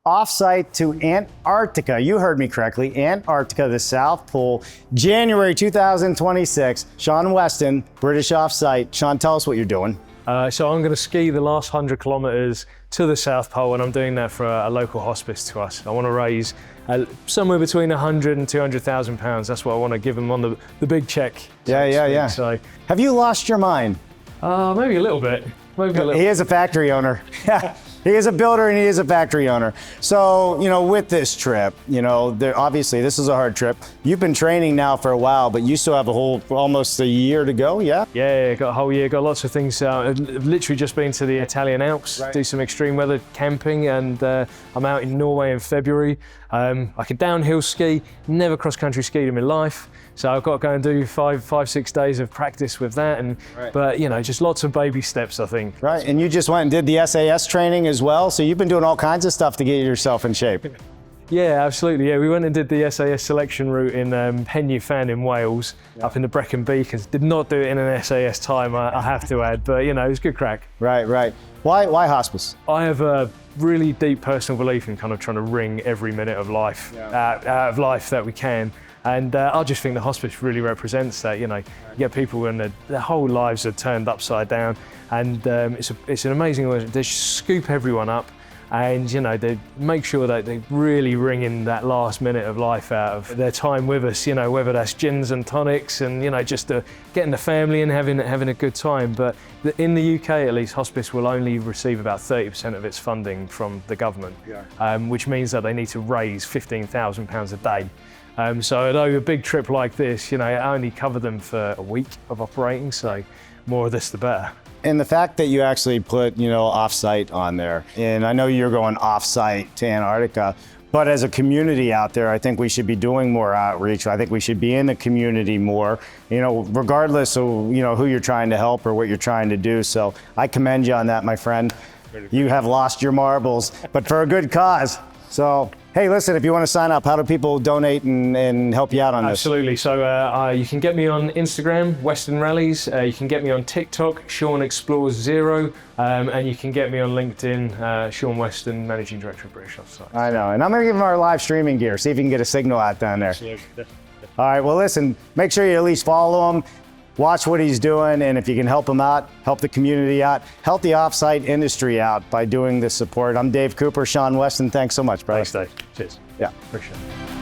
Offsite to Antarctica. You heard me correctly, Antarctica, the South Pole, January 2026. Sean Weston, British Offsite. Sean, tell us what you're doing. So I'm going to ski the last 100 kilometers to the South Pole, and I'm doing that for a local hospice to us. I want to raise somewhere between 100 and 200,000 pounds. That's what I want to give them on the big check. Yeah. So, have you lost your mind? maybe a little bit. He is a factory owner. He is a builder and he is a factory owner. So, with this trip, obviously this is a hard trip. You've been training now for a while, but you still have almost a year to go, yeah? Yeah, got a whole year, got lots of things. I've literally just been to the Italian Alps, Right. do some extreme weather camping, and I'm out in Norway in February. I could downhill ski, never cross-country skied in my life. So I've got to go and do 5-6 days of practice with that, Right. but just lots of baby steps, I think. Right, and you just went and did the SAS training as well, so you've been doing all kinds of stuff to get yourself in shape. Yeah, absolutely. Yeah, we went and did the SAS selection route in Pen y Fan in Wales, up in the Brecon Beacons. Did not do it in an SAS time, I have to add, but it was good crack. Right. Why hospice? I have a really deep personal belief in kind of trying to wring every minute of life out of life that we can. And I just think the hospice really represents that. You get people when their whole lives are turned upside down, and it's an amazing organization. They scoop everyone up, and they make sure that they really wring in that last minute of life out of their time with us. Whether that's gins and tonics, and just getting the family and having a good time. But in the UK, at least, hospice will only receive about 30% of its funding from the government, which means that they need to raise £15,000 a day. So although a big trip like this, I only cover them for a week of operating, so more of this the better. And the fact that you actually put, Offsite on there, and I know you're going Offsite to Antarctica, but as a community out there, I think we should be doing more outreach. I think we should be in the community more, regardless of, who you're trying to help or what you're trying to do. So I commend you on that, my friend. You have lost your marbles, but for a good cause. So, hey, listen, if you want to sign up, how do people donate and help you out on this? Absolutely. So you can get me on Instagram, Western Rallies. You can get me on TikTok, Sean Explores Zero, and you can get me on LinkedIn, Sean Weston, Managing Director of British Offsite. I know, and I'm going to give him our live streaming gear, see if you can get a signal out down there. All right, well, listen, make sure you at least follow him. Watch what he's doing, and if you can help him out, help the community out, help the offsite industry out by doing this support. I'm Dave Cooper, Sean Weston. Thanks so much, brother. Thanks, Dave. Cheers. Yeah. Appreciate it.